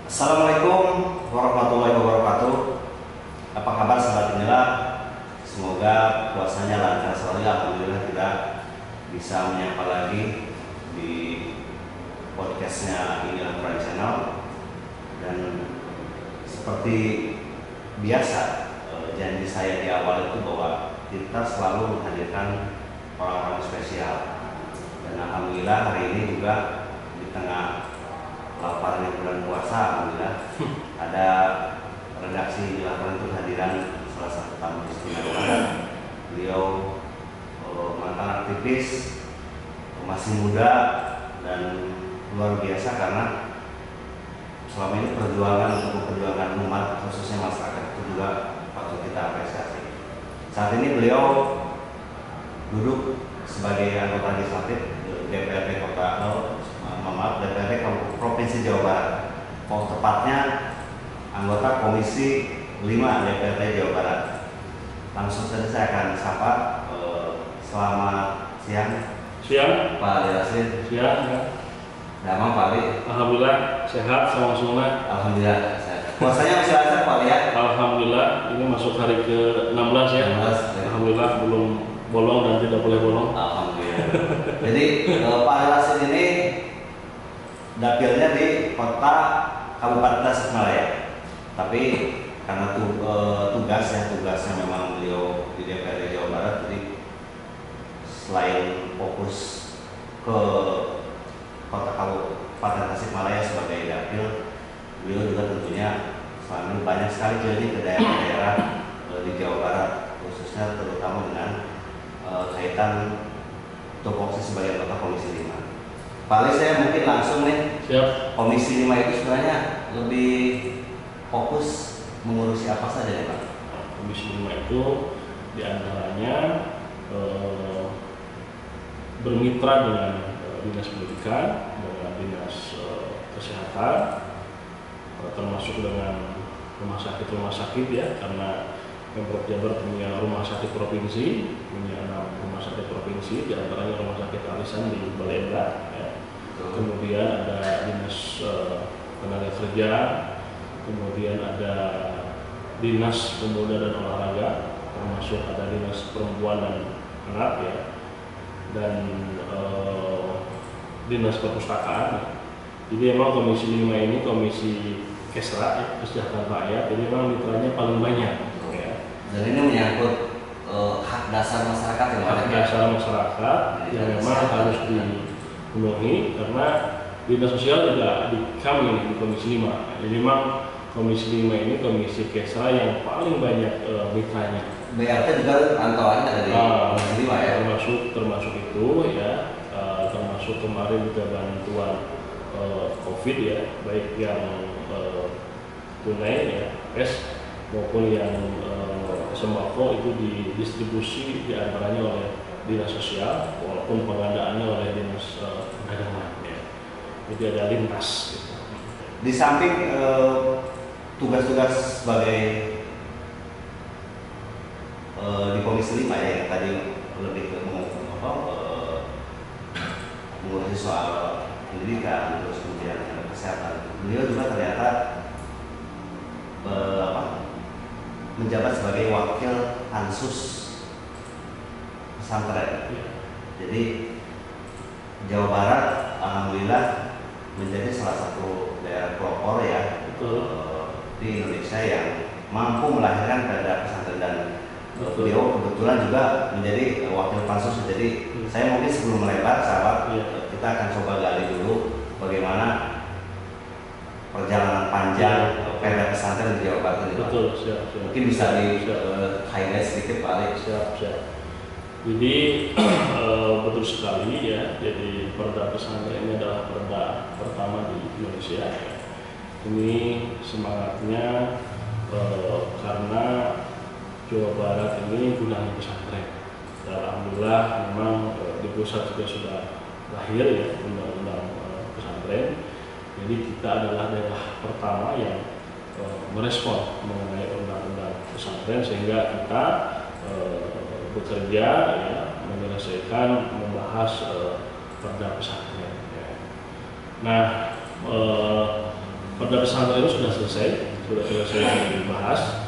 Assalamualaikum warahmatullahi wabarakatuh. Apa kabar sahabat Inilah? Semoga puasanya lancar selalu. Alhamdulillah kita bisa menyapa lagi di podcastnya Inilah Tradisional. Dan seperti biasa, janji saya di awal itu bahwa kita selalu menghadirkan orang-orang spesial. Dan alhamdulillah hari ini juga di tengah laparnya bulan puasa, alhamdulillah ada redaksi dilakukan untuk hadiran salah satu tamu istimewa. Beliau mantan aktivis, masih muda dan luar biasa karena selama ini perjuangan untuk memperjuangkan umat khususnya masyarakat itu juga patut kita apresiasi. Saat ini beliau duduk sebagai anggota legislatif DPRD DPRD Provinsi Jawa Barat. Tepatnya anggota Komisi 5 DPRD Jawa Barat. Langsung saja saya akan sapa. Selamat siang. Siang, Pak Ali Rasid. siang. Ya. Damang Pak Ali. Alhamdulillah sehat sama semua. Alhamdulillah. Puasanya masih lancar Pak Ali ya? Alhamdulillah ini masuk hari ke-16 ya. 16, ya. Alhamdulillah belum bolong dan tidak boleh bolong. Alhamdulillah. Jadi Pak Ali Rasid ini dapilnya di kota Kabupaten Tasikmalaya, tapi karena tugasnya memang beliau di DPRD Jawa Barat, jadi selain fokus ke kota Kabupaten Tasikmalaya sebagai dapil, beliau juga tentunya selama ini banyak sekali keliling ke daerah-daerah di Jawa Barat, khususnya terutama dengan kaitan tupoksi sebagai anggota Komisi 5. Pak Ali, saya mungkin langsung nih. Siap. Komisi 5 itu sebenarnya lebih fokus mengurusi apa saja ya Pak? Komisi 5 itu diantaranya bermitra dengan dinas pendidikan, dengan dinas kesehatan, termasuk dengan rumah sakit ya, karena Pemprov Jabar punya rumah sakit provinsi, punya 6 rumah sakit provinsi, diantaranya rumah sakit Alisan di Balenda. Ya. Kemudian ada dinas tenaga kerja, kemudian ada dinas pemuda dan olahraga, termasuk ada dinas perempuan dan anak ya, dan dinas perpustakaan. Jadi memang Komisi 5 ini komisi Kesra, ya, kesejahteraan rakyat, jadi memang mitranya paling banyak. Ya. Dan ini menyangkut hak dasar masyarakat yang Hak dasar masyarakat yang memang harus dipenuhi, karena dinas sosial juga di kami di Komisi 5. Jadi memang Komisi 5 ini komisi Kesra yang paling banyak mitranya. BRT juga pantauannya ada di Komisi 5 ya? Termasuk itu ya, termasuk kemarin juga bantuan COVID ya, baik yang tunai ya, cash maupun yang sembako itu didistribusi diantaranya oleh dinas sosial, walaupun pengadaannya oleh dinas perdagangan ya. Jadi ada lintas gitu. Di samping tugas-tugas sebagai di Komisi 5 ya, yang tadi lebih ke mengurusi soal pendidikan, terus kemudian kesehatan, beliau juga ternyata menjabat sebagai wakil Pansus pesantren. Jadi Jawa Barat alhamdulillah menjadi salah satu daerah pelopor ya di Indonesia yang mampu melahirkan perda pesantren, dan beliau kebetulan juga menjadi wakil Pansus. Jadi saya mungkin sebelum melebar sahabat, kita akan coba gali dulu bagaimana perjalanan panjang perda pesantren di Jawa Barat ini. Betul, siap. Mungkin bisa di highlight sedikit Pak Ali. Siap. Jadi betul sekali ya. Jadi perda pesantren ini adalah perda pertama di Indonesia. Ini semangatnya karena Jawa Barat ini gudang pesantren. Dan alhamdulillah memang di pusat juga sudah lahir ya undang-undang pesantren. Jadi kita adalah daerah pertama yang merespon mengenai undang-undang pesantren, sehingga kita bekerja ya, menyelesaikan membahas perda pesantren. Ya. Nah, Perda pesantren itu sudah selesai dibahas.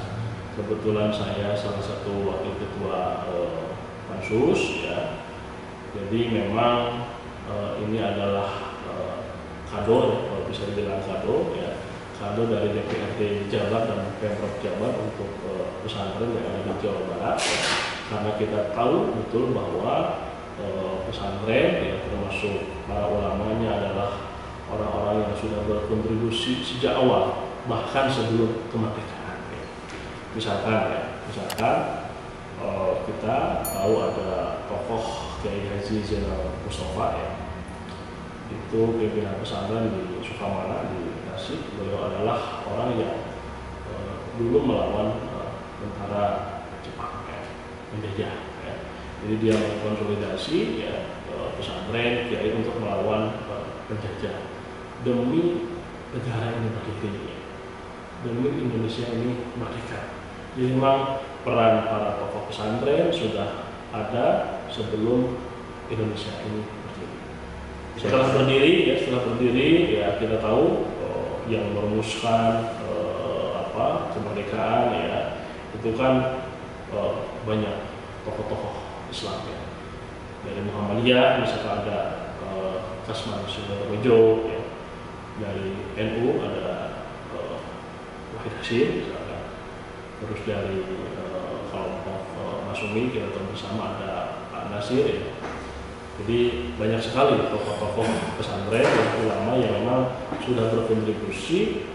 Kebetulan saya salah satu wakil ketua pansus ya. Jadi memang ini adalah kado ya, kalau bisa dibilang kado ya, kado dari DPRD Jabar dan Pemprov Jabar untuk pesantren yang ada di Jawa Barat ya. Karena kita tahu betul bahwa pesantren ya, termasuk para ulamanya adalah orang-orang yang sudah berkontribusi sejak awal, bahkan sebelum kemerdekaan ya. Misalkan kita tahu ada tokoh Kiai Haji Zainal Mustafa ya, itu pimpinan pesantren di Sukamana di Tasik. Beliau adalah orang yang dulu melawan tentara Jepang ya, menjajah ya. Jadi dia mengkonsolidasi ya pesantren Kiai untuk melawan penjajah demi negara ini berdiri, demi Indonesia ini merdeka. Jadi memang peran para tokoh pesantren sudah ada sebelum Indonesia ini berdiri. Setelah berdiri ya kita tahu yang merumuskan kemerdekaan ya itu kan banyak tokoh-tokoh Islam ya. Dari Muhammadiyah misalkan ada Kasman Sunan ya. Dari NU ada Wahid Hasim misalkan. Terus dari kelompok Masumi kita tahu bersama ada Pak Nasir ya. Jadi banyak sekali tokoh-tokoh pesantren dan ulama yang memang sudah berkontribusi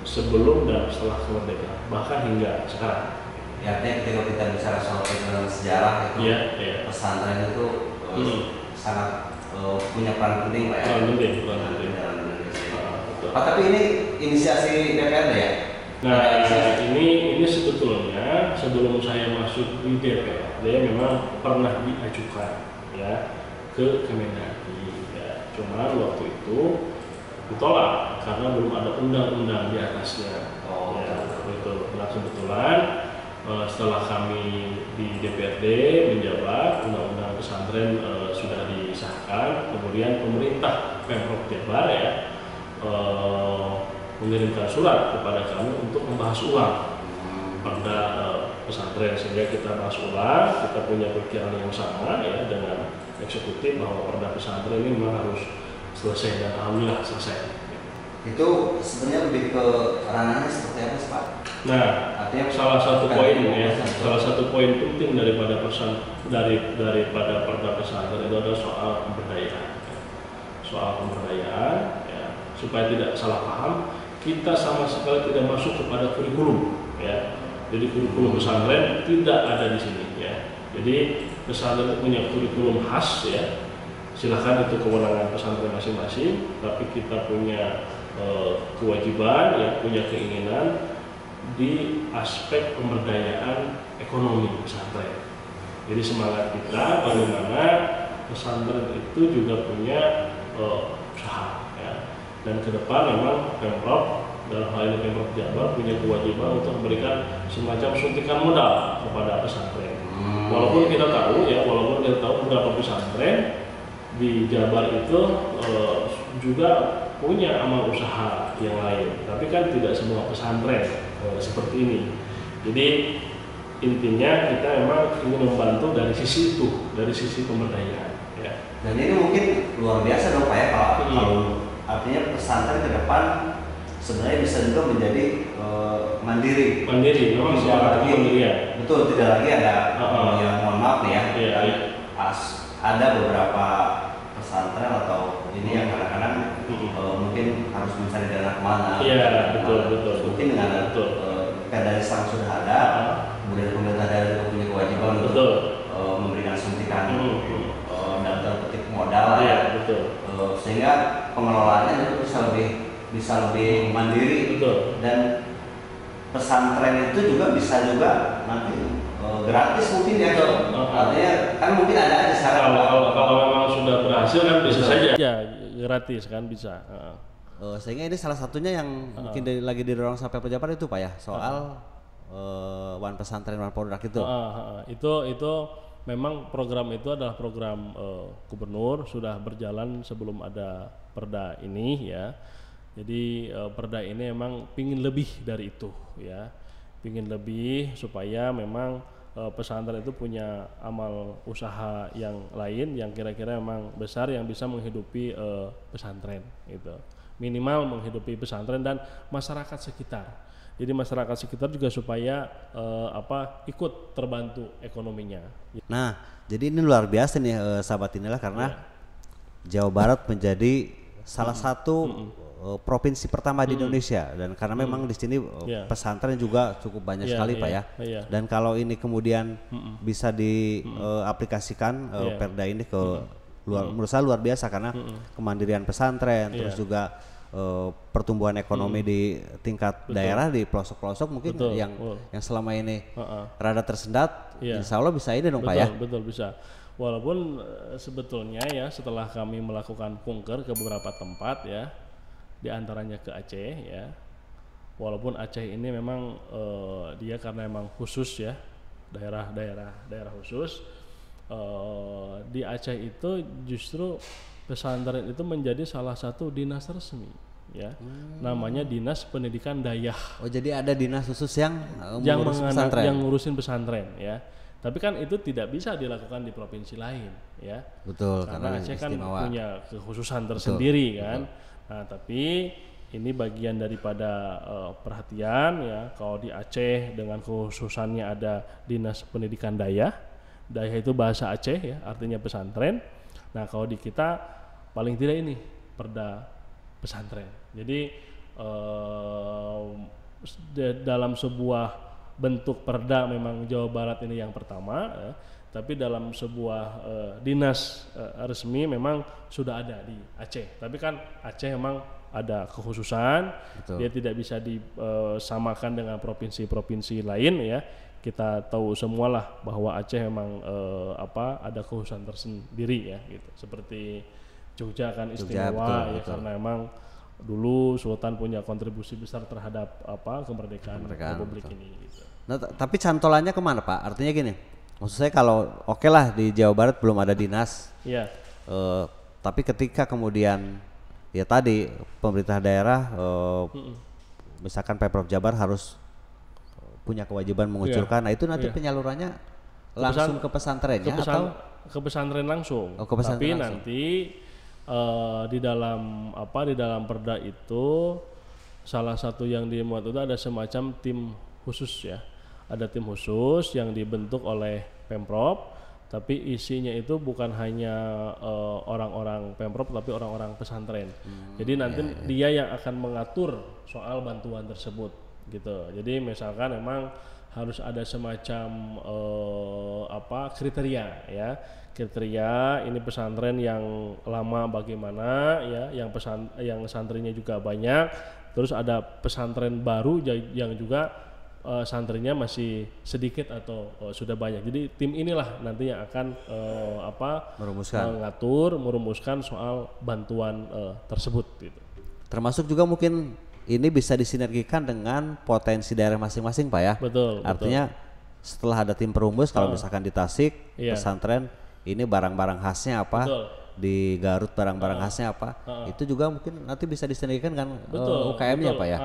sebelum dan setelah kemerdekaan, bahkan hingga sekarang. Ya, artinya ketika kita bicara soal perjalanan sejarah itu pesantren itu sangat punya peran penting Pak ya. Peran penting. Pak, tapi ini inisiasi DPRD ya? Nah, ini sebetulnya sebelum saya masuk di DPRD memang pernah diajukan ya ke Kemendagri ya. Cuma waktu itu ditolak karena belum ada undang-undang di atasnya. Itu. Nah, kebetulan setelah kami di DPRD menjabat, undang-undang pesantren sudah disahkan, kemudian pemerintah Pemprov Jabar ya mengirimkan surat kepada kami untuk membahas ulang perda pesantren, sehingga kita bahas ulang. Kita punya pikiran yang sama ya dengan eksekutif bahwa perda pesantren ini memang harus selesai, dan alhamdulillah selesai. Itu sebenarnya lebih ke ranahnya seperti apa sih Pak? Nah, artinya salah satu poin penting daripada daripada perda pesantren itu adalah soal pemberdayaan ya, supaya tidak salah paham, kita sama sekali tidak masuk kepada kurikulum ya. Jadi kurikulum pesantren tidak ada di sini ya. Jadi pesantren punya kurikulum khas ya. Silakan itu kewenangan pesantren masing-masing, tapi kita punya kewajiban ya, punya keinginan di aspek pemberdayaan ekonomi pesantren. Jadi semangat kita bagaimana pesantren itu juga punya usaha ya. Dan ke depan memang Pemprov, dalam hal ini Pemprov Jabar, punya kewajiban untuk memberikan semacam suntikan modal kepada pesantren. Walaupun kita tahu beberapa pesantren di Jabar itu juga punya amal usaha yang lain, tapi kan tidak semua pesantren seperti ini. Jadi intinya kita memang ingin membantu dari sisi itu, dari sisi pemberdayaan ya. Dan ini mungkin luar biasa dong Pak ya, kalau artinya pesantren ke depan sebenarnya bisa juga menjadi mandiri, memang semangat kemandirian. Betul, tidak lagi ada yang mohon maaf nih ya, ada beberapa pesantren atau ini yang kadang-kadang mungkin harus mencari dana kemana. Iya, betul. Mungkin dengan perda Islam sudah ada, kemudian pemerintah daerah juga punya kewajiban untuk memberikan suntikan dan terpetik modal. Iya, betul. Sehingga pengelolaannya itu bisa lebih mandiri. Betul. Dan pesantren itu juga bisa nanti gratis mungkin ya. Artinya kan mungkin ada aja sekarang. Kalau memang sudah berhasil kan bisa saja. Ya, gratis kan bisa. Sehingga ini salah satunya yang mungkin lagi didorong sampai pejabat itu Pak ya, soal one pesantren one produk itu. Itu memang program itu adalah program gubernur, sudah berjalan sebelum ada perda ini ya. Jadi Perda ini memang pingin lebih dari itu ya, pingin lebih supaya memang pesantren itu punya amal usaha yang lain yang kira-kira memang besar yang bisa menghidupi pesantren gitu, minimal menghidupi pesantren dan masyarakat sekitar. Jadi masyarakat sekitar juga supaya ikut terbantu ekonominya. Nah, jadi ini luar biasa nih sahabat inilah karena Jawa Barat menjadi salah satu provinsi pertama di Indonesia dan karena memang di sini pesantren juga cukup banyak sekali Pak ya. Dan kalau ini kemudian bisa diaplikasikan Perda ini ke menurut saya luar biasa karena kemandirian pesantren terus juga pertumbuhan ekonomi di tingkat daerah di pelosok-pelosok mungkin yang selama ini rada tersendat, insya Allah bisa ini dong Pak ya. Betul bisa. Walaupun sebetulnya ya setelah kami melakukan kunker ke beberapa tempat ya, di antaranya ke Aceh ya. Walaupun Aceh ini memang dia karena memang khusus ya, daerah khusus. Di Aceh itu justru pesantren itu menjadi salah satu dinas resmi ya. Namanya Dinas Pendidikan Dayah. Oh, jadi ada dinas khusus yang ngurusin pesantren ya. Tapi kan itu tidak bisa dilakukan di provinsi lain ya. Betul, karena Aceh kan punya kekhususan tersendiri kan. Nah, tapi ini bagian daripada perhatian ya. Kalau di Aceh dengan kekhususannya ada Dinas Pendidikan Dayah. Dayah itu bahasa Aceh ya, artinya pesantren. Nah, kalau di kita paling tidak ini Perda pesantren. Jadi dalam sebuah bentuk perda memang Jawa Barat ini yang pertama ya, tapi dalam sebuah dinas resmi memang sudah ada di Aceh. Tapi kan Aceh memang ada kekhususan. Betul. Dia tidak bisa disamakan dengan provinsi-provinsi lain ya. Kita tahu semualah bahwa Aceh memang ada kekhususan tersendiri ya gitu. Seperti Jogja kan istimewa betul. Karena memang dulu Sultan punya kontribusi besar terhadap kemerdekaan Republik betul. Ini gitu. Nah, tapi cantolannya kemana Pak? Artinya gini, maksud saya kalau oke lah di Jawa Barat belum ada dinas, tapi ketika kemudian ya tadi pemerintah daerah, misalkan Pemprov Jabar harus punya kewajiban mengucurkan, nah itu nanti penyalurannya langsung ke pesantrennya atau ke pesantren langsung? Oh, ke pesantren tapi langsung. Nanti di dalam perda itu salah satu yang dimuat itu ada semacam tim khusus ya, ada tim khusus yang dibentuk oleh Pemprov, tapi isinya itu bukan hanya orang-orang Pemprov tapi orang-orang pesantren. Jadi nanti dia yang akan mengatur soal bantuan tersebut gitu. Jadi misalkan memang harus ada semacam kriteria ya. Kriteria ini pesantren yang lama bagaimana ya, yang santrinya juga banyak, terus ada pesantren baru yang juga santrinya masih sedikit atau sudah banyak. Jadi tim inilah nanti yang akan merumuskan soal bantuan tersebut gitu. Termasuk juga mungkin ini bisa disinergikan dengan potensi daerah masing-masing Pak ya. Betul. Artinya setelah ada tim perumus kalau misalkan di Tasik pesantren ini barang-barang khasnya apa, di Garut barang-barang khasnya apa, itu juga mungkin nanti bisa disinergikan dengan UKM-nya Pak ya.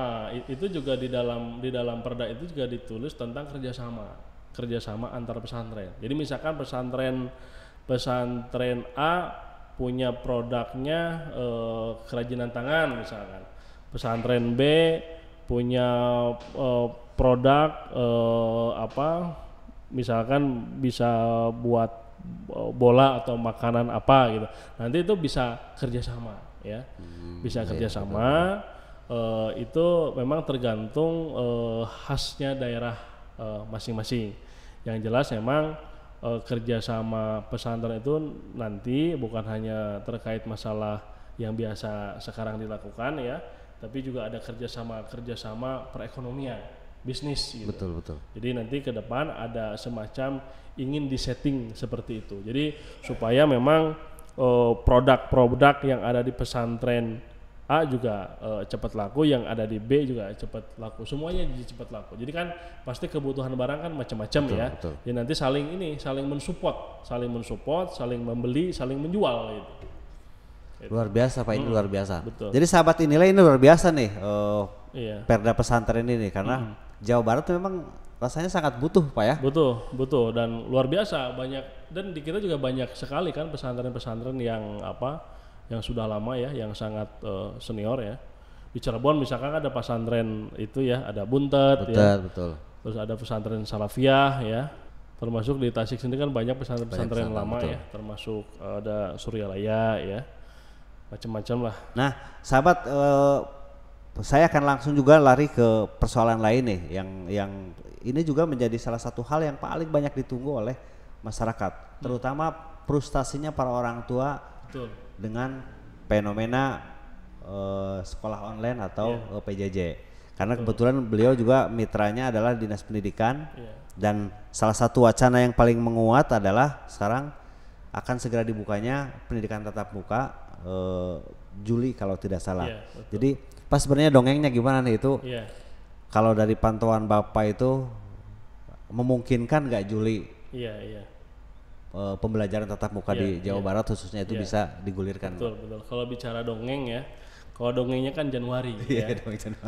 Itu juga di dalam perda itu juga ditulis tentang kerjasama antar pesantren. Jadi misalkan pesantren A punya produknya kerajinan tangan misalkan, pesantren B punya produk misalkan bisa buat bola atau makanan apa gitu. Nanti itu bisa kerjasama ya, bisa kerjasama. Itu memang tergantung khasnya daerah masing-masing. Yang jelas memang kerjasama pesantren itu nanti bukan hanya terkait masalah yang biasa sekarang dilakukan ya, tapi juga ada kerjasama perekonomian, bisnis gitu. Betul. Jadi nanti ke depan ada semacam ingin disetting seperti itu. Jadi supaya memang produk-produk yang ada di pesantren A juga cepat laku, yang ada di B juga cepat laku, semuanya jadi cepat laku. Jadi kan pasti kebutuhan barang kan macam-macam ya. Betul. Ya nanti saling mensupport, saling membeli, saling menjual gitu. Gitu. Luar biasa Pak, ini luar biasa. Betul. Jadi sahabat Inilah ini luar biasa nih Iya. Perda pesantren ini karena Jawa Barat memang rasanya sangat butuh Pak ya. Betul dan luar biasa banyak, dan di kita juga banyak sekali kan pesantren-pesantren yang yang sudah lama ya, yang sangat senior ya. Di Cirebon misalkan ada pesantren itu ya, ada Buntet ya. Betul. Terus ada pesantren Salafiyah ya. Termasuk di Tasik sendiri kan banyak pesantren lama ya, termasuk ada Suryalaya ya. Macam-macam lah. Nah, sahabat saya akan langsung juga lari ke persoalan lain nih yang ini juga menjadi salah satu hal yang paling banyak ditunggu oleh masyarakat, terutama frustasinya para orang tua. Betul. Dengan fenomena sekolah online atau PJJ. Karena kebetulan beliau juga mitranya adalah Dinas Pendidikan dan salah satu wacana yang paling menguat adalah sekarang akan segera dibukanya pendidikan tatap muka Juli kalau tidak salah. Jadi pas sebenarnya dongengnya gimana nih itu? Kalau dari pantauan Bapak itu memungkinkan nggak Juli? Pembelajaran tatap muka di Jawa Barat khususnya itu bisa digulirkan. Betul. Kalau bicara dongeng ya, kalau dongengnya kan Januari ya.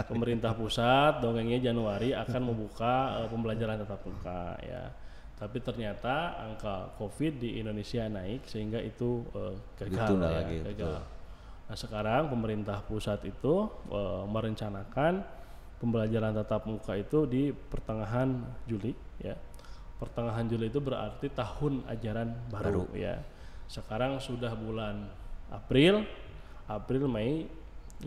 Pemerintah pusat dongengnya Januari akan membuka pembelajaran tatap muka ya. Tapi ternyata angka COVID di Indonesia naik sehingga itu gagal ya, gagal. Nah, sekarang pemerintah pusat itu merencanakan pembelajaran tatap muka itu di pertengahan Juli ya. Pertengahan Juli itu berarti tahun ajaran baru ya. Sekarang sudah bulan April, Mei,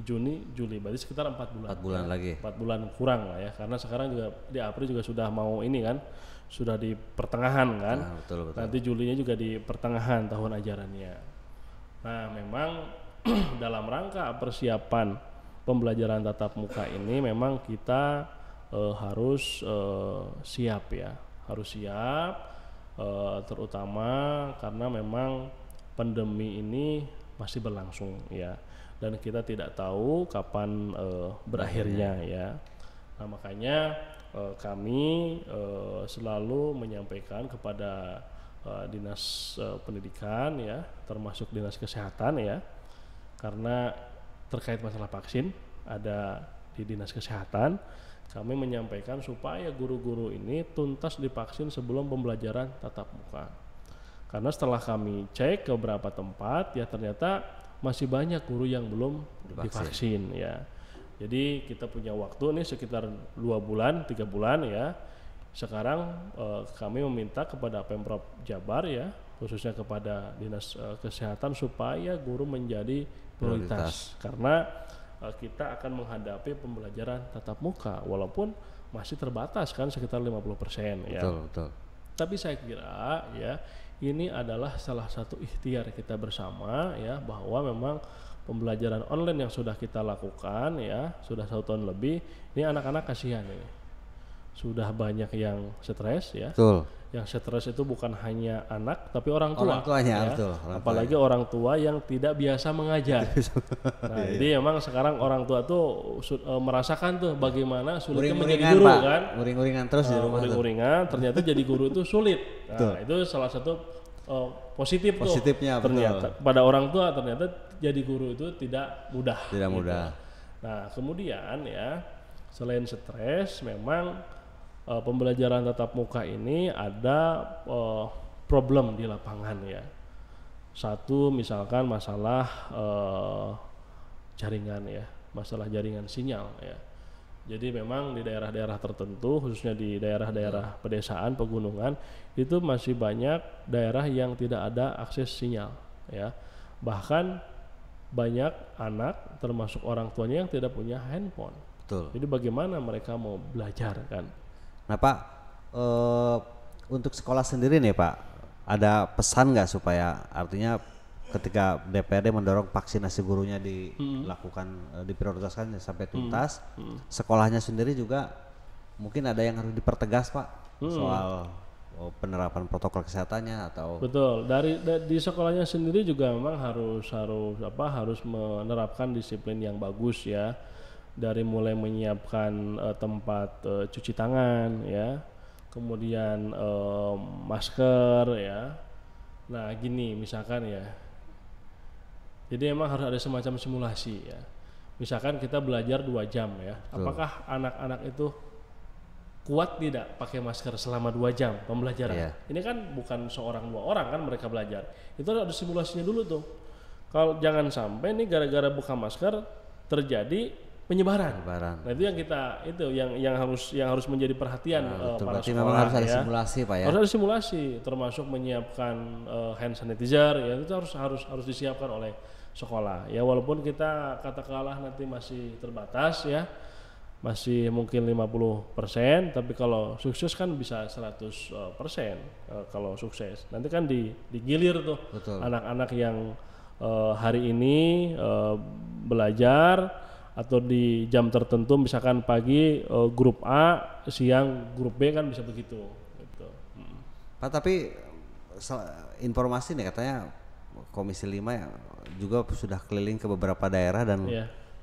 Juni, Juli, berarti sekitar 4 bulan. 4 bulan lagi. 4 bulan kurang lah ya, karena sekarang juga di April juga sudah mau ini kan, sudah di pertengahan kan. Nah, betul. Nanti Julinya juga di pertengahan tahun ajarannya. Nah, memang dalam rangka persiapan pembelajaran tatap muka ini memang kita harus siap ya. Harus siap, terutama karena memang pandemi ini masih berlangsung ya, dan kita tidak tahu kapan berakhirnya ya. Nah, makanya kami selalu menyampaikan kepada dinas pendidikan ya, termasuk dinas kesehatan ya, karena terkait masalah vaksin ada di dinas kesehatan. Kami menyampaikan supaya guru-guru ini tuntas divaksin sebelum pembelajaran tatap muka. Karena setelah kami cek ke beberapa tempat ya ternyata masih banyak guru yang belum divaksin ya. Jadi kita punya waktu nih sekitar 2 bulan, 3 bulan ya. Sekarang kami meminta kepada Pemprov Jabar ya, khususnya kepada Dinas Kesehatan supaya guru menjadi prioritas. Karena kita akan menghadapi pembelajaran tatap muka walaupun masih terbatas kan sekitar 50% ya. Betul. Tapi saya kira ya ini adalah salah satu ikhtiar kita bersama ya, bahwa memang pembelajaran online yang sudah kita lakukan ya sudah 1 tahun lebih, ini anak-anak kasihan ini. Sudah banyak yang stres ya. Betul. Yang stres itu bukan hanya anak tapi orang tua. Orang tuanya, ya. betul. Apalagi orang tua yang tidak biasa mengajar. Nah, jadi memang sekarang orang tua tuh merasakan tuh bagaimana sulitnya menjadi guru Pak. kan. Uring-uringan terus di rumah. Uring-uringan, ternyata jadi guru itu sulit. Nah, itu salah satu positifnya tuh. Ternyata pada orang tua ternyata jadi guru itu tidak mudah. Tidak mudah. Nah, kemudian ya selain stres memang pembelajaran tatap muka ini ada problem di lapangan ya. Satu misalkan masalah jaringan ya, masalah jaringan sinyal ya. Jadi memang di daerah-daerah tertentu, khususnya di daerah-daerah pedesaan, pegunungan, itu masih banyak daerah yang tidak ada akses sinyal ya. Bahkan banyak anak termasuk orang tuanya yang tidak punya handphone. Betul. Jadi bagaimana mereka mau belajar kan? Nah Pak, untuk sekolah sendiri nih Pak, ada pesan nggak supaya artinya ketika DPRD mendorong vaksinasi gurunya dilakukan, diprioritaskan sampai tuntas, sekolahnya sendiri juga mungkin ada yang harus dipertegas Pak soal penerapan protokol kesehatannya atau? Betul, di sekolahnya sendiri juga memang harus menerapkan disiplin yang bagus ya. Dari mulai menyiapkan tempat cuci tangan ya, kemudian masker ya. Nah gini misalkan ya, Jadi emang harus ada semacam simulasi ya. Misalkan kita belajar 2 jam ya, apakah anak-anak itu kuat tidak pakai masker selama 2 jam pembelajaran? Ini kan bukan seorang 2 orang kan mereka belajar. Itu ada simulasinya dulu tuh. Kalau jangan sampai nih gara-gara buka masker terjadi penyebaran. Nah itu yang harus menjadi perhatian para berarti sekolah. Memang harus ada simulasi Pak ya. Harus ada simulasi, termasuk menyiapkan hand sanitizer ya, itu harus disiapkan oleh sekolah. Ya walaupun kita katakanlah nanti masih terbatas ya, masih mungkin 50%, tapi kalau sukses kan bisa 100% kalau sukses. Nanti kan digilir tuh anak-anak yang hari ini belajar atau di jam tertentu, misalkan pagi grup A, siang grup B kan bisa begitu. Gitu. Pak, tapi informasi nih katanya Komisi 5 juga sudah keliling ke beberapa daerah dan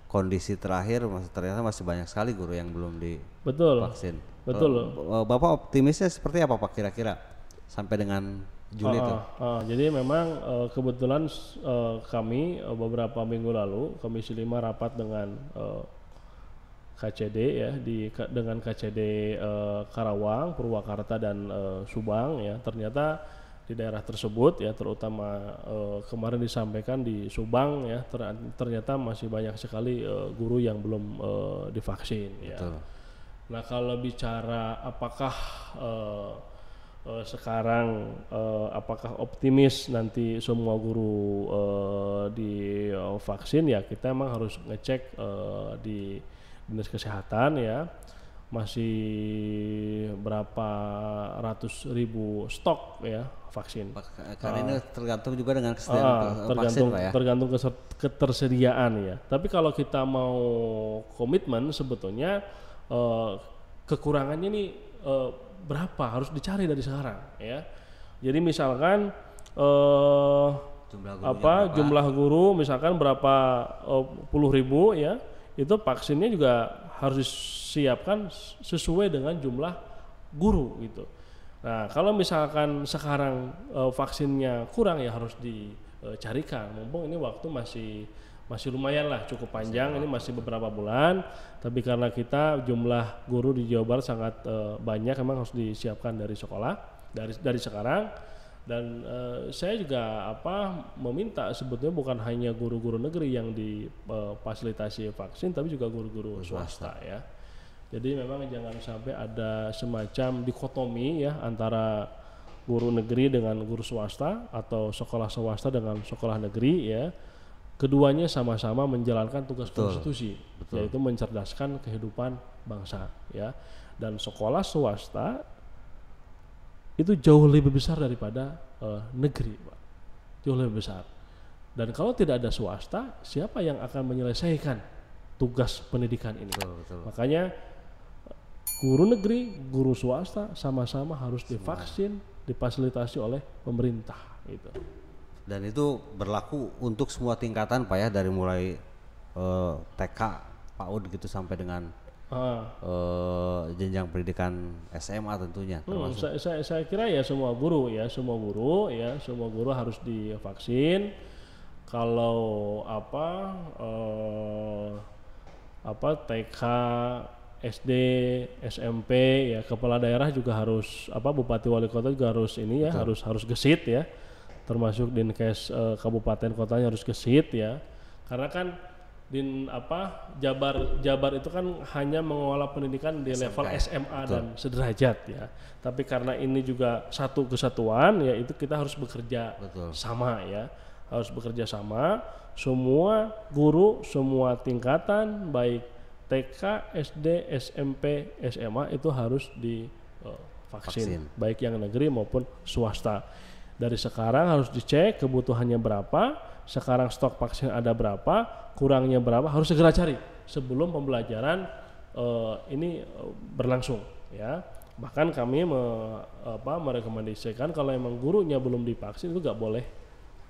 kondisi terakhir ternyata masih banyak sekali guru yang belum divaksin. Betul. Bapak optimisnya seperti apa Pak kira-kira sampai dengan Juli itu? Jadi memang kebetulan kami beberapa minggu lalu Komisi 5 rapat dengan KCD ya dengan KCD Karawang, Purwakarta dan Subang ya. Ternyata di daerah tersebut ya, terutama kemarin disampaikan di Subang ya, ternyata masih banyak sekali guru yang belum divaksin ya. Nah kalau bicara apakah sekarang apakah optimis nanti semua guru divaksin ya, kita emang harus ngecek di Dinas Kesehatan ya, masih berapa ratus ribu stok ya vaksin. Karena ini tergantung juga dengan kesediaan vaksin Pak ya. Tergantung ketersediaan ya. Tapi kalau kita mau komitmen sebetulnya kekurangannya nih berapa harus dicari dari sekarang ya. Jadi misalkan jumlah guru misalkan berapa puluh ribu ya, itu vaksinnya juga harus disiapkan sesuai dengan jumlah guru gitu. Nah kalau misalkan sekarang vaksinnya kurang ya harus dicarikan, mumpung ini waktu masih lumayan lah, cukup panjang, ini masih beberapa bulan, tapi karena kita jumlah guru di Jawa Barat sangat banyak, memang harus disiapkan dari sekolah dari sekarang. Dan saya juga meminta sebetulnya bukan hanya guru-guru negeri yang difasilitasi vaksin, tapi juga guru-guru swasta ya. Jadi memang jangan sampai ada semacam dikotomi ya antara guru negeri dengan guru swasta atau sekolah swasta dengan sekolah negeri ya. Keduanya sama-sama menjalankan tugas konstitusi, yaitu mencerdaskan kehidupan bangsa ya. Dan sekolah swasta itu jauh lebih besar daripada negeri, Pak. Jauh lebih besar. Dan kalau tidak ada swasta, siapa yang akan menyelesaikan tugas pendidikan ini? Makanya guru negeri, guru swasta sama-sama harus divaksin, difasilitasi oleh pemerintah gitu. Dan itu berlaku untuk semua tingkatan Pak ya, dari mulai TK, PAUD gitu sampai dengan jenjang pendidikan SMA tentunya. Saya kira ya semua guru harus divaksin. Kalau TK, SD, SMP ya, kepala daerah juga harus bupati wali kota juga harus ini ya, harus gesit ya. Termasuk Dinkes kabupaten kotanya harus gesit ya, karena kan Jabar itu kan hanya mengelola pendidikan di level SMA dan sederajat ya, tapi karena ini juga satu kesatuan ya, itu kita harus bekerja sama ya, harus bekerja sama semua guru, semua tingkatan baik TK, SD, SMP, SMA itu harus divaksin, baik yang negeri maupun swasta. Dari sekarang harus dicek kebutuhannya berapa, sekarang stok vaksin ada berapa, kurangnya berapa, harus segera cari sebelum pembelajaran ini berlangsung ya. Bahkan kami merekomendasikan kalau memang gurunya belum divaksin itu nggak boleh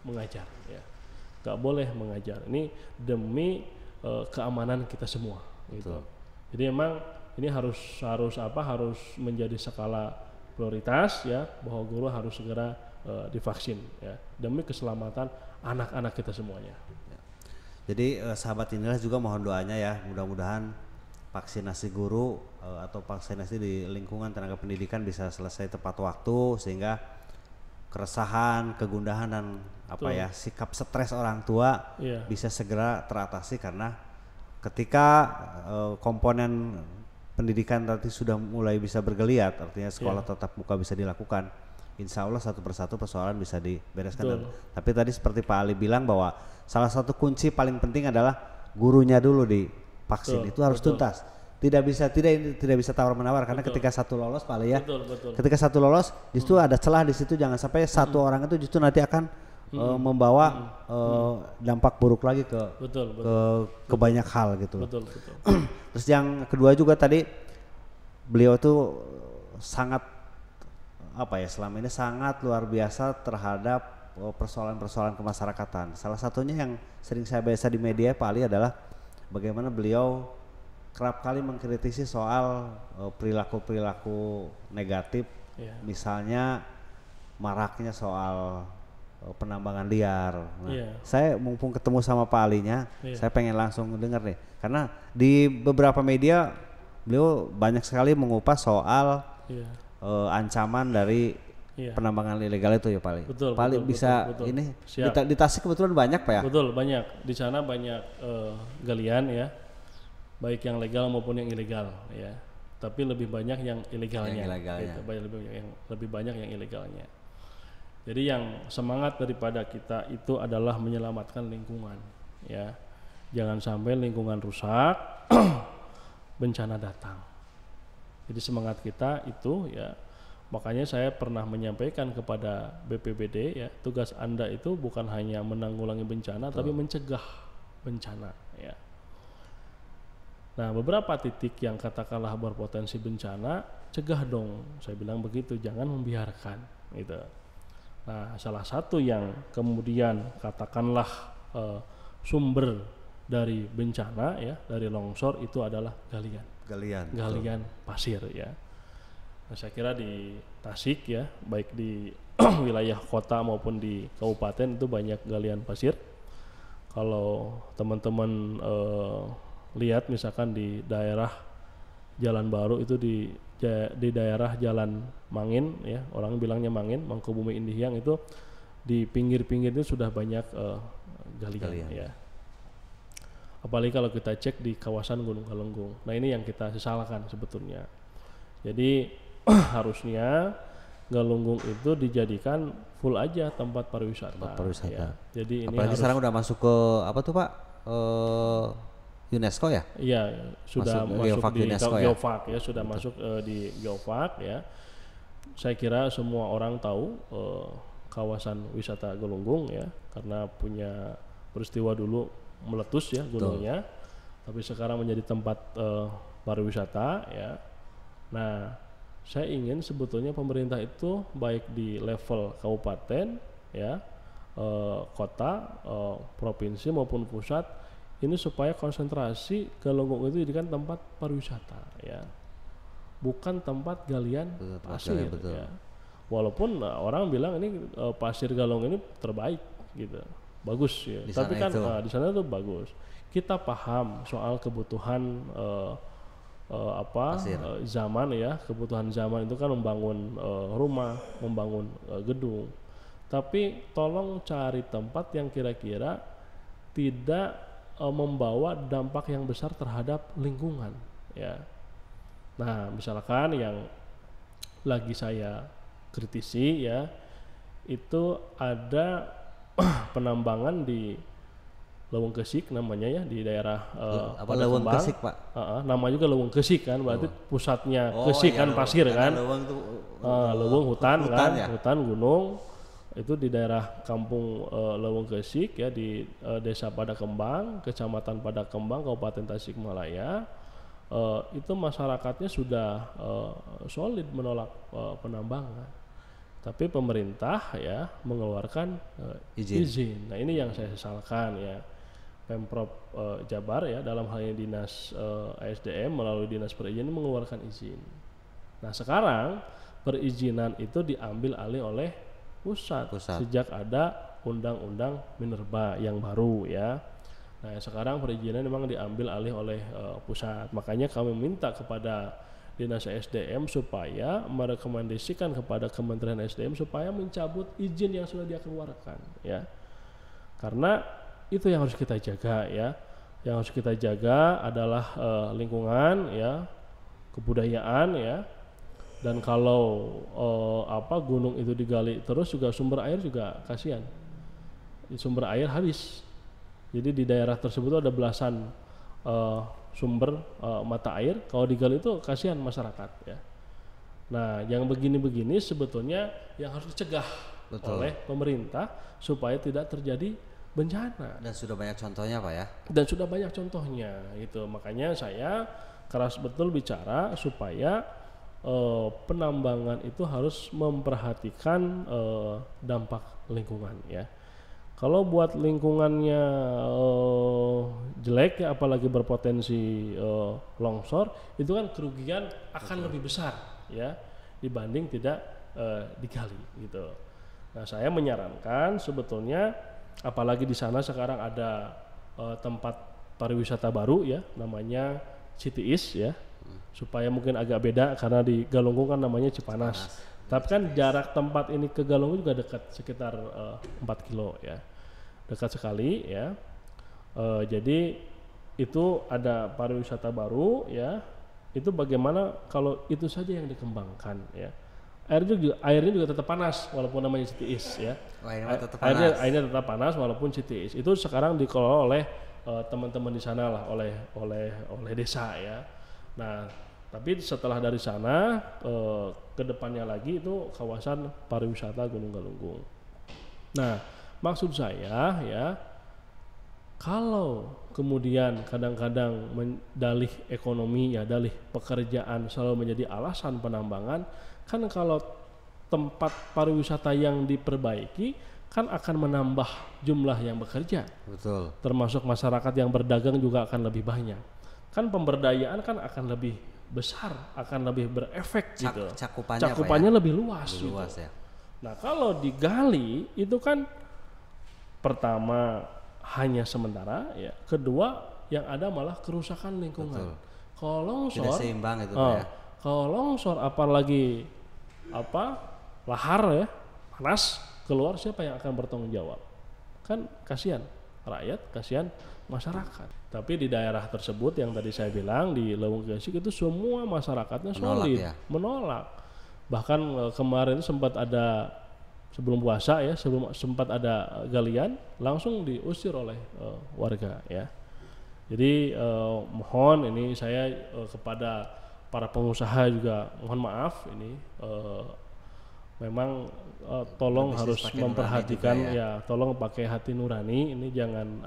mengajar ya, nggak boleh mengajar. Ini demi keamanan kita semua gitu. Jadi memang ini harus menjadi skala prioritas ya, bahwa guru harus segera divaksin ya, demi keselamatan anak-anak kita semuanya. Jadi sahabat inilah juga mohon doanya ya, mudah-mudahan vaksinasi guru atau vaksinasi di lingkungan tenaga pendidikan bisa selesai tepat waktu, sehingga keresahan, kegundahan dan sikap stres orang tua bisa segera teratasi, karena ketika komponen pendidikan nanti sudah mulai bisa bergeliat, artinya sekolah tatap muka bisa dilakukan, insya Allah satu persatu persoalan bisa dibereskan. Tapi tadi seperti Pak Ali bilang bahwa salah satu kunci paling penting adalah gurunya dulu divaksin, itu harus tuntas. Tidak bisa tawar menawar, karena ketika satu lolos Pak Ali ya, ketika satu lolos justru ada celah di situ, jangan sampai satu orang itu justru nanti akan membawa dampak buruk lagi ke banyak hal gitu. Terus yang kedua juga tadi beliau tuh sangat selama ini sangat luar biasa terhadap persoalan-persoalan kemasyarakatan. Salah satunya yang sering saya baca di media Pak Ali adalah bagaimana beliau kerap kali mengkritisi soal perilaku-perilaku negatif, misalnya maraknya soal penambangan liar. Saya mumpung ketemu sama Pak Alinya, saya pengen langsung dengar nih, karena di beberapa media beliau banyak sekali mengupas soal ancaman dari penambangan ilegal itu ya Pak Ali. Pak Ali bisa ini di Tasik kebetulan banyak Pak ya? Betul, banyak. Di sana banyak galian ya, baik yang legal maupun yang ilegal ya. Tapi lebih banyak yang ilegalnya. Gitu. Lebih banyak yang ilegalnya. Jadi yang semangat daripada kita itu adalah menyelamatkan lingkungan ya. Jangan sampai lingkungan rusak, bencana datang. Jadi semangat kita itu ya. Makanya saya pernah menyampaikan kepada BPBD ya, tugas Anda itu bukan hanya menanggulangi bencana, tapi mencegah bencana ya. Nah, beberapa titik yang katakanlah berpotensi bencana, cegah dong. Saya bilang begitu, jangan membiarkan gitu. Nah, salah satu yang kemudian katakanlah sumber dari bencana ya, dari longsor itu adalah galian pasir ya. Nah, saya kira di Tasik ya, baik di wilayah kota maupun di kabupaten itu banyak galian pasir. Kalau teman-teman lihat misalkan di daerah Jalan Baru itu di daerah Jalan Mangin ya, orang bilangnya Mangin, Mangkubumi Indihiyang, itu di pinggir-pinggir itu sudah banyak galian ya. Apalagi kalau kita cek di kawasan Gunung Galunggung. Nah, ini yang kita sesalkan sebetulnya. Jadi harusnya Galunggung itu dijadikan full aja tempat pariwisata. Ya. Jadi ini apalagi sekarang udah masuk ke apa tuh Pak? UNESCO ya? Iya, sudah masuk di Geofak ya, sudah masuk di Geofak ya. Saya kira semua orang tahu kawasan wisata Galunggung ya, karena punya peristiwa dulu meletus ya gunungnya. Tapi sekarang menjadi tempat pariwisata ya. Nah, saya ingin sebetulnya pemerintah itu baik di level kabupaten ya, kota, provinsi maupun pusat, ini supaya konsentrasi Galunggung itu jadikan tempat pariwisata ya, bukan tempat galian pasir ya. Walaupun orang bilang ini pasir Galunggung ini terbaik gitu, bagus ya. Tapi kan di sana itu bagus. Kita paham soal kebutuhan zaman ya, kebutuhan zaman itu kan membangun rumah, membangun gedung. Tapi tolong cari tempat yang kira-kira tidak membawa dampak yang besar terhadap lingkungan ya. Nah, misalkan yang lagi saya kritisi ya, itu ada penambangan di Leuweung Keusik namanya ya, di daerah Leuweung Keusik Pak? Nama juga Leuweung Keusik kan, berarti pusatnya Keusik kan pasir kan. Leuweung hutan kan, ya? Hutan gunung. Itu di daerah kampung Leuweung Keusik ya, di desa Padakembang, kecamatan Padakembang, Kabupaten Tasikmalaya. Itu masyarakatnya sudah solid menolak penambangan, tapi pemerintah ya mengeluarkan izin. Nah, ini yang saya sesalkan ya. Pemprov Jabar ya, dalam hal ini dinas ASDM melalui dinas perizinan mengeluarkan izin. Nah, sekarang perizinan itu diambil alih oleh pusat. Sejak ada undang-undang Minerba yang baru ya. Nah sekarang perizinan memang diambil alih oleh pusat. Makanya kami minta kepada Dinas SDM supaya merekomendasikan kepada Kementerian SDM supaya mencabut izin yang sudah dia keluarkan ya. Karena itu yang harus kita jaga ya. Yang harus kita jaga adalah lingkungan ya, kebudayaan ya. Dan kalau gunung itu digali terus juga sumber air juga kasihan. Sumber air habis. Jadi di daerah tersebut ada belasan sumber mata air, kalau digali itu kasihan masyarakat ya. Nah yang begini-begini sebetulnya yang harus dicegah oleh pemerintah supaya tidak terjadi bencana. Dan sudah banyak contohnya Pak ya. Dan sudah banyak contohnya itu, makanya saya keras betul bicara supaya penambangan itu harus memperhatikan dampak lingkungan ya. Kalau buat lingkungannya jelek ya, apalagi berpotensi longsor, itu kan kerugian akan lebih besar ya dibanding tidak digali gitu. Nah saya menyarankan sebetulnya, apalagi di sana sekarang ada tempat pariwisata baru ya, namanya Citiis ya, supaya mungkin agak beda karena di Galunggung kan namanya Cipanas. Tapi kan jarak tempat ini ke Galunggung juga dekat, sekitar 4 kilo ya, dekat sekali ya. Jadi itu ada pariwisata baru ya. Itu bagaimana kalau itu saja yang dikembangkan ya. Airnya juga tetap panas walaupun namanya Citiis ya. Airnya tetap panas walaupun Citiis. Itu sekarang dikelola oleh teman-teman di sana lah, oleh desa ya. Nah tapi setelah dari sana ke depannya lagi itu kawasan pariwisata Gunung Galunggung. Nah, maksud saya ya, kalau kemudian kadang-kadang dalih ekonomi ya, dalih pekerjaan selalu menjadi alasan penambangan, kan kalau tempat pariwisata yang diperbaiki kan akan menambah jumlah yang bekerja. Betul. Termasuk masyarakat yang berdagang juga akan lebih banyak. Kan pemberdayaan kan akan lebih besar, akan lebih berefek gitu. Cakupannya lebih luas. Lebih luas gitu. Ya. Nah kalau digali itu kan pertama hanya sementara ya, kedua yang ada malah kerusakan lingkungan. Kalau longsor tidak seimbang itu ya. Kalau longsor apalagi lahar ya, panas keluar, siapa yang akan bertanggung jawab? Kan kasihan rakyat, kasihan masyarakat. Tapi di daerah tersebut yang tadi saya bilang di Leuweung Geusik itu semua masyarakatnya solid, menolak. Bahkan kemarin sempat ada sebelum puasa ya, sempat ada galian, langsung diusir oleh warga ya. Jadi mohon ini saya kepada para pengusaha juga mohon maaf ini memang tolong harus memperhatikan ya, tolong pakai hati nurani, ini jangan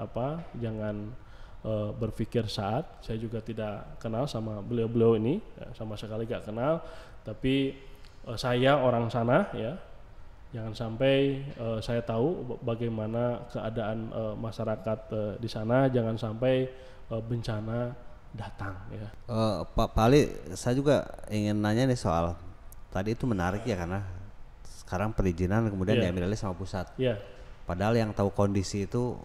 berpikir saat. Saya juga tidak kenal sama beliau-beliau ini ya, sama sekali gak kenal, tapi saya orang sana ya, jangan sampai saya tahu bagaimana keadaan masyarakat di sana, jangan sampai bencana datang ya. Pak Ali, saya juga ingin nanya nih soal tadi itu menarik ya, karena sekarang perizinan kemudian diambil alih sama pusat. Padahal yang tahu kondisi itu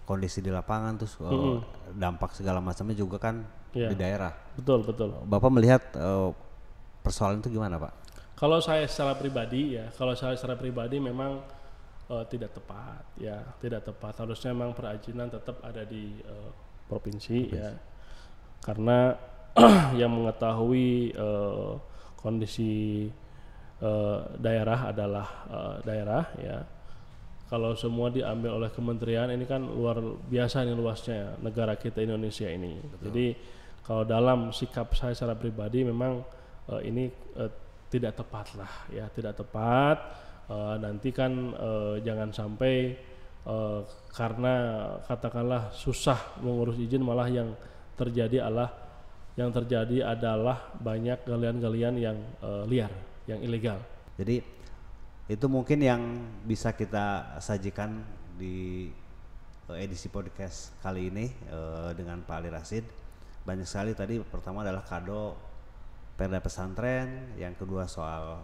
kondisi di lapangan, terus dampak segala macamnya juga kan di daerah. Betul. Bapak melihat persoalan itu gimana Pak? Kalau saya secara pribadi memang tidak tepat ya, tidak tepat. Harusnya memang perizinan tetap ada di provinsi ya, karena yang mengetahui kondisi daerah adalah daerah ya. Kalau semua diambil oleh kementerian, ini kan luar biasa nih luasnya negara kita Indonesia ini. Betul. Jadi kalau dalam sikap saya secara pribadi memang ini tidak tepat lah ya, tidak tepat. Nanti kan jangan sampai karena katakanlah susah mengurus izin, malah yang terjadi adalah banyak galian-galian yang liar, yang ilegal. Jadi itu mungkin yang bisa kita sajikan di edisi podcast kali ini dengan Pak Ali Rasid. Banyak sekali tadi, pertama adalah kado Perda pesantren, yang kedua soal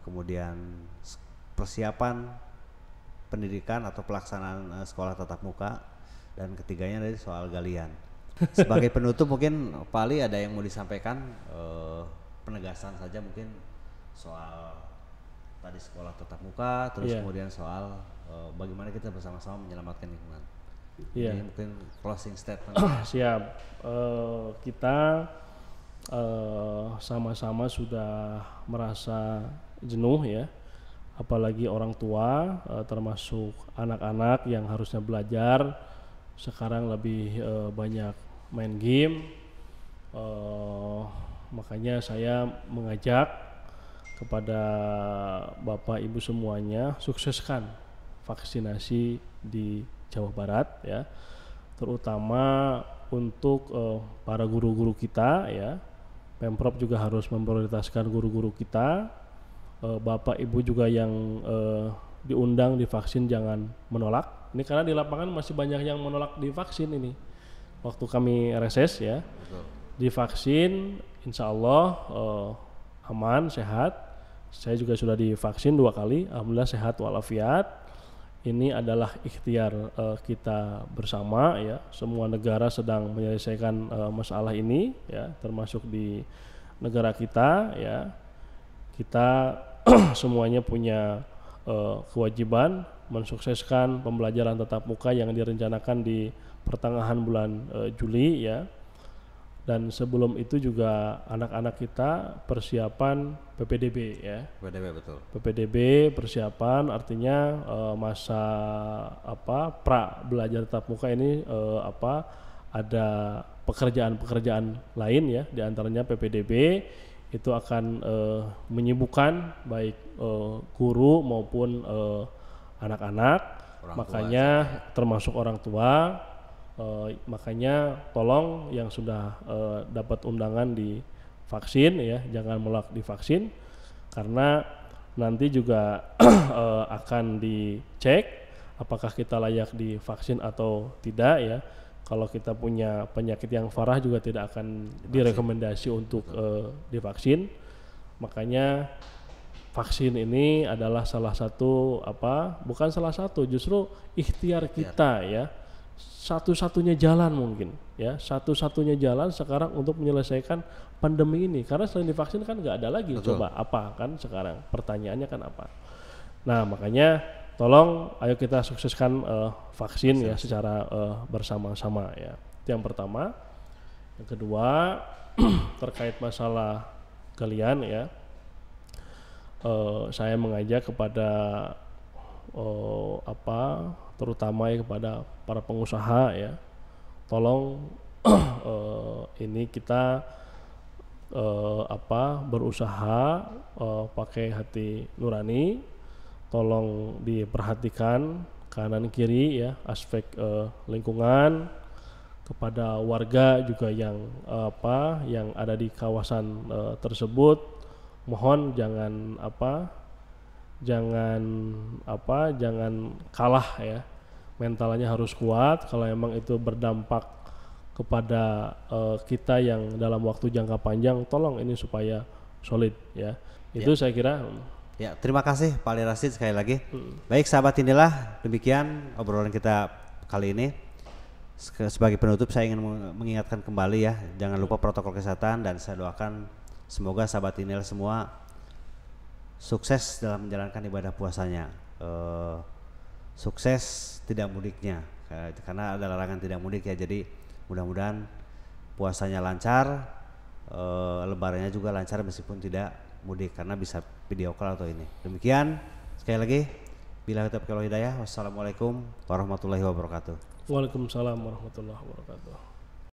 kemudian persiapan pendidikan atau pelaksanaan sekolah tatap muka, dan ketiganya dari soal galian. Sebagai penutup mungkin Pak Ali ada yang mau disampaikan, penegasan saja mungkin soal tadi sekolah tatap muka, terus kemudian soal bagaimana kita bersama-sama menyelamatkan lingkungan. Jadi mungkin closing statement. Siap. Kita sama-sama sudah merasa jenuh ya, apalagi orang tua, termasuk anak-anak yang harusnya belajar sekarang lebih banyak main game. Makanya saya mengajak kepada Bapak Ibu semuanya, sukseskan vaksinasi di Jawa Barat ya, terutama untuk para guru-guru kita ya. Pemprov juga harus memprioritaskan guru-guru kita. Bapak Ibu juga yang diundang divaksin jangan menolak. Ini karena di lapangan masih banyak yang menolak divaksin ini. Waktu kami reses ya, divaksin insya Allah aman, sehat. Saya juga sudah divaksin 2 kali, alhamdulillah sehat walafiat. Ini adalah ikhtiar kita bersama ya. Semua negara sedang menyelesaikan masalah ini ya, termasuk di negara kita ya. Kita semuanya punya kewajiban mensukseskan pembelajaran tatap muka yang direncanakan di pertengahan bulan Juli ya. Dan sebelum itu juga anak-anak kita persiapan PPDB ya. PPDB betul. PPDB persiapan artinya masa pra belajar tatap muka ini ada pekerjaan-pekerjaan lain ya, diantaranya PPDB itu akan menyibukkan baik guru maupun anak-anak, makanya termasuk orang tua. Makanya tolong yang sudah dapat undangan di vaksin ya, jangan menolak divaksin, karena nanti juga akan dicek apakah kita layak divaksin atau tidak ya. Kalau kita punya penyakit yang parah juga tidak akan direkomendasi untuk divaksin. Makanya vaksin ini adalah salah satu bukan salah satu, justru ikhtiar kita ya. Satu-satunya jalan mungkin ya, satu-satunya jalan sekarang untuk menyelesaikan pandemi ini, karena selain divaksin kan nggak ada lagi. Betul. Coba apa kan sekarang pertanyaannya kan apa. Nah makanya tolong ayo kita sukseskan vaksin ya secara bersama-sama ya. Itu yang pertama. Yang kedua terkait masalah kalian ya, saya mengajak kepada terutama ya kepada para pengusaha ya, tolong ini kita berusaha pakai hati nurani, tolong diperhatikan kanan kiri ya, aspek lingkungan, kepada warga juga yang yang ada di kawasan tersebut, mohon jangan kalah ya, mentalnya harus kuat. Kalau emang itu berdampak kepada kita yang dalam waktu jangka panjang, tolong ini supaya solid ya. Itu saya kira. Ya, terima kasih Pak Ali Rasid sekali lagi. Baik sahabat, inilah demikian obrolan kita kali ini. Sebagai penutup saya ingin mengingatkan kembali ya, jangan lupa protokol kesehatan, dan saya doakan semoga sahabat Inil semua sukses dalam menjalankan ibadah puasanya, sukses tidak mudiknya karena ada larangan tidak mudik ya. Jadi mudah-mudahan puasanya lancar, lebarannya juga lancar meskipun tidak mudik karena bisa video call atau ini. Demikian sekali lagi, billahi taufiq wal hidayah. Wassalamualaikum warahmatullahi wabarakatuh. Waalaikumsalam warahmatullahi wabarakatuh.